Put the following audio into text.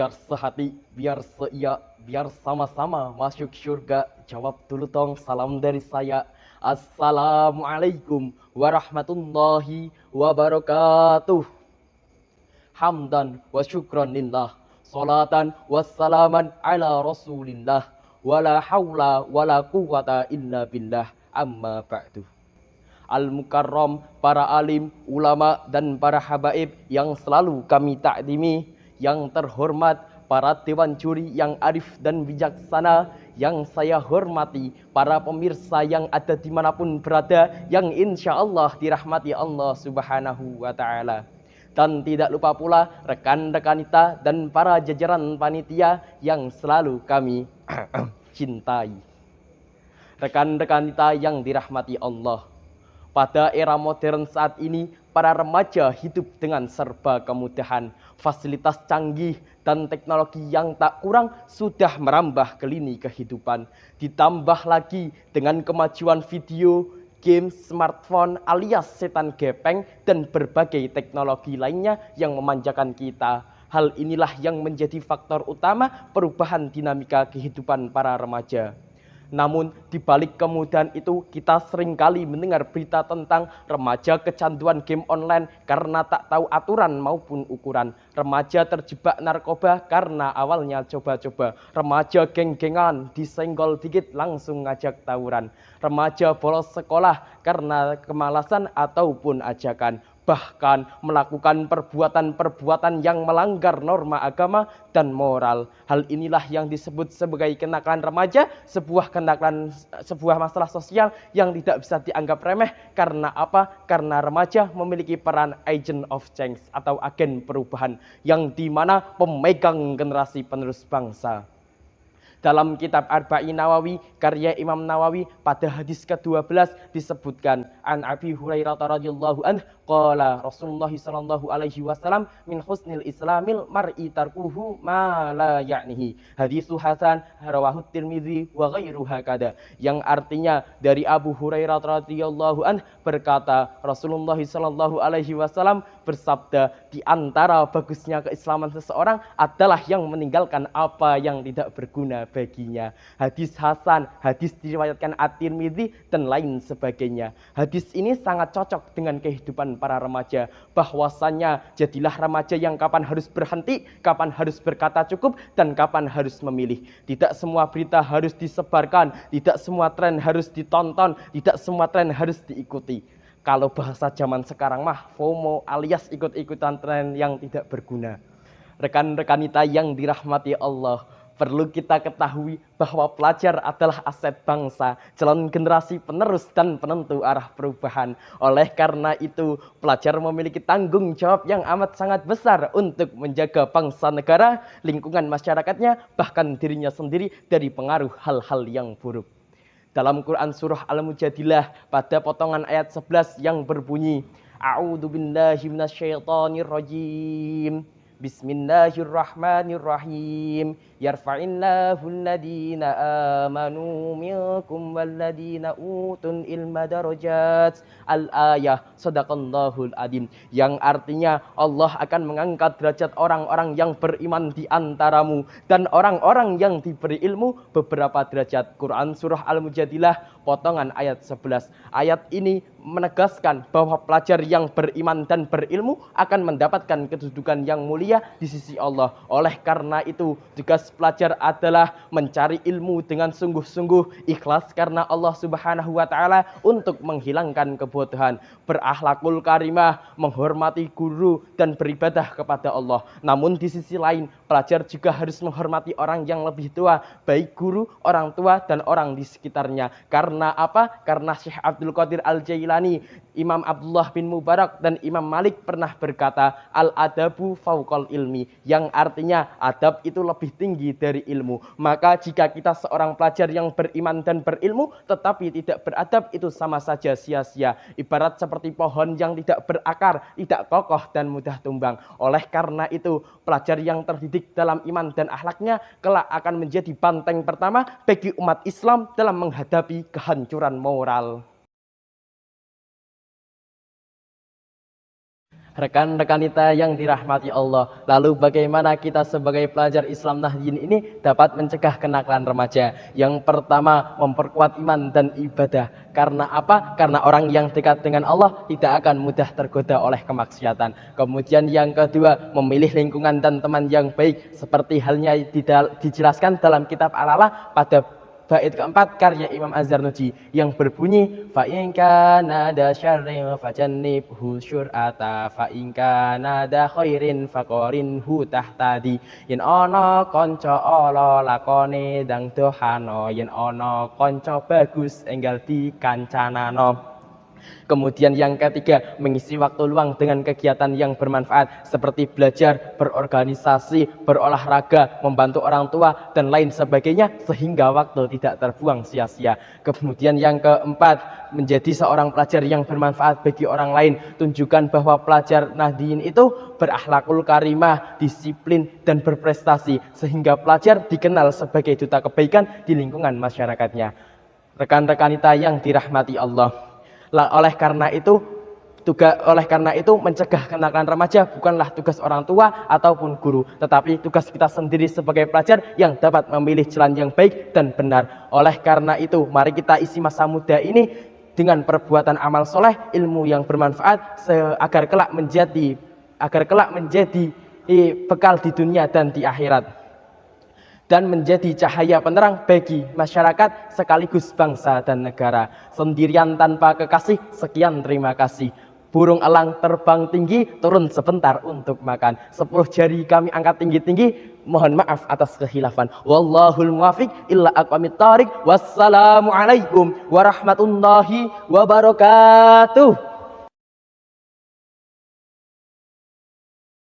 biar sehati, biar seia, biar sama-sama masuk surga. Jawab dulu tong salam dari saya. Assalamualaikum warahmatullahi wabarakatuh. Hamdan wa syukran lillah. Salatan wassalaman ala rasulillah. Wala hawla wala quwata illa billah. Amma ba'du. Al-Mukarram, para alim, ulama, dan para habaib yang selalu kami takdimi, yang terhormat para dewan juri yang arif dan bijaksana, yang saya hormati, para pemirsa yang ada dimanapun berada, yang insya Allah dirahmati Allah Subhanahu wa Ta'ala. Dan tidak lupa pula rekan-rekan kita dan para jajaran panitia yang selalu kami cintai. Rekan-rekan kita yang dirahmati Allah. Pada era modern saat ini, para remaja hidup dengan serba kemudahan, fasilitas canggih, dan teknologi yang tak kurang sudah merambah ke lini kehidupan. Ditambah lagi dengan kemajuan video, game, smartphone alias setan gepeng, dan berbagai teknologi lainnya yang memanjakan kita. Hal inilah yang menjadi faktor utama perubahan dinamika kehidupan para remaja. Namun di balik kemudahan itu kita seringkali mendengar berita tentang remaja kecanduan game online karena tak tahu aturan maupun ukuran. Remaja terjebak narkoba karena awalnya coba-coba. Remaja geng-gengan disenggol dikit langsung ngajak tawuran. Remaja bolos sekolah karena kemalasan ataupun ajakan. Bahkan melakukan perbuatan-perbuatan yang melanggar norma agama dan moral. Hal inilah yang disebut sebagai kenakalan remaja, sebuah masalah sosial yang tidak bisa dianggap remeh. Karena apa? Karena remaja memiliki peran agent of change atau agen perubahan, yang dimana pemegang generasi penerus bangsa. Dalam kitab Arba'in Nawawi karya Imam Nawawi pada hadis ke-12 disebutkan an Abi Hurairah radhiyallahu anhu qala Rasulullah sallallahu alaihi wasallam min husnil islamil mar'i tarkuhu ma la ya'nihi. Hadisu hasan rawahu Tirmidzi wa ghairu hakada. Yang artinya dari Abu Hurairah radhiyallahu anhu berkata Rasulullah sallallahu alaihi wasallam bersabda, di antara bagusnya keislaman seseorang adalah yang meninggalkan apa yang tidak berguna baginya. Hadis hasan, hadis diriwayatkan At-Tirmidzi dan lain sebagainya. Hadis ini sangat cocok dengan kehidupan para remaja, bahwasannya jadilah remaja yang kapan harus berhenti, kapan harus berkata cukup, dan kapan harus memilih. Tidak semua berita harus disebarkan, tidak semua tren harus ditonton, tidak semua tren harus diikuti. Kalau bahasa zaman sekarang mah FOMO alias ikut-ikutan tren yang tidak berguna. Rekan-rekan kita yang dirahmati Allah, perlu kita ketahui bahwa pelajar adalah aset bangsa, calon generasi penerus dan penentu arah perubahan. Oleh karena itu, pelajar memiliki tanggung jawab yang amat sangat besar untuk menjaga bangsa negara, lingkungan masyarakatnya, bahkan dirinya sendiri dari pengaruh hal-hal yang buruk. Dalam Quran surah Al-Mujadilah pada potongan ayat 11 yang berbunyi A'udzu billahi minasyaitonir rajim. Bismillahirrahmanirrahim. Yarfa'illahu alladhina amanu minkum walladhina utun ilma darajat. Al-ayah, sadaqallahul adim. Yang artinya Allah akan mengangkat derajat orang-orang yang beriman di antaramu dan orang-orang yang diberi ilmu beberapa derajat. Quran surah Al-Mujadilah potongan ayat 11. Ayat ini menegaskan bahwa pelajar yang beriman dan berilmu akan mendapatkan kedudukan yang mulia di sisi Allah. Oleh karena itu, tugas pelajar adalah mencari ilmu dengan sungguh-sungguh, ikhlas karena Allah Subhanahu wa Ta'ala untuk menghilangkan kebodohan, berakhlakul karimah, menghormati guru, dan beribadah kepada Allah. Namun di sisi lain, pelajar juga harus menghormati orang yang lebih tua, baik guru, orang tua, dan orang di sekitarnya. Karena apa? Karena Syekh Abdul Qadir Al-Jailani, Imam Abdullah bin Mubarak, dan Imam Malik pernah berkata, al-adabu fauqal ilmi, yang artinya adab itu lebih tinggi dari ilmu. Maka jika kita seorang pelajar yang beriman dan berilmu tetapi tidak beradab, itu sama saja sia-sia. Ibarat seperti pohon yang tidak berakar, tidak kokoh dan mudah tumbang. Oleh karena itu, pelajar yang terdidik dalam iman dan akhlaknya kelak akan menjadi banteng pertama bagi umat Islam dalam menghadapi kehancuran moral. Rekan-rekan kita yang dirahmati Allah, lalu bagaimana kita sebagai pelajar Islam Nahdien ini dapat mencegah kenakalan remaja? Yang pertama, memperkuat iman dan ibadah. Karena apa? Karena orang yang dekat dengan Allah tidak akan mudah tergoda oleh kemaksiatan. Kemudian yang kedua, memilih lingkungan dan teman yang baik, seperti halnya dijelaskan dalam kitab Al-Alah pada bait keempat karya Imam Az-Zarnuji yang berbunyi fa in kana da syarrin fajannibhu syur'ata fa in kana da khairin faqarinhu tahtadi. Yen ana kanca ala lakone dang dohano, yen ana kanca bagus enggal dikancanano. Kemudian yang ketiga, mengisi waktu luang dengan kegiatan yang bermanfaat seperti belajar, berorganisasi, berolahraga, membantu orang tua, dan lain sebagainya sehingga waktu tidak terbuang sia-sia. Kemudian yang keempat, menjadi seorang pelajar yang bermanfaat bagi orang lain. Tunjukkan bahwa pelajar Nahdien itu berakhlakul karimah, disiplin, dan berprestasi sehingga pelajar dikenal sebagai duta kebaikan di lingkungan masyarakatnya. Rekan-rekan kita yang dirahmati Allah. Oleh karena itu mencegah kenakalan remaja bukanlah tugas orang tua ataupun guru, tetapi tugas kita sendiri sebagai pelajar yang dapat memilih jalan yang baik dan benar. Oleh karena itu, mari kita isi masa muda ini dengan perbuatan amal soleh, ilmu yang bermanfaat, agar kelak menjadi bekal di dunia dan di akhirat, dan menjadi cahaya penerang bagi masyarakat sekaligus bangsa dan negara. Sendirian tanpa kekasih, sekian terima kasih. Burung elang terbang tinggi, turun sebentar untuk makan. 10 jari kami angkat tinggi-tinggi, mohon maaf atas kekhilafan. Wallahul muwafiq illa aqwamit thariq. Wassalamualaikum warahmatullahi wabarakatuh.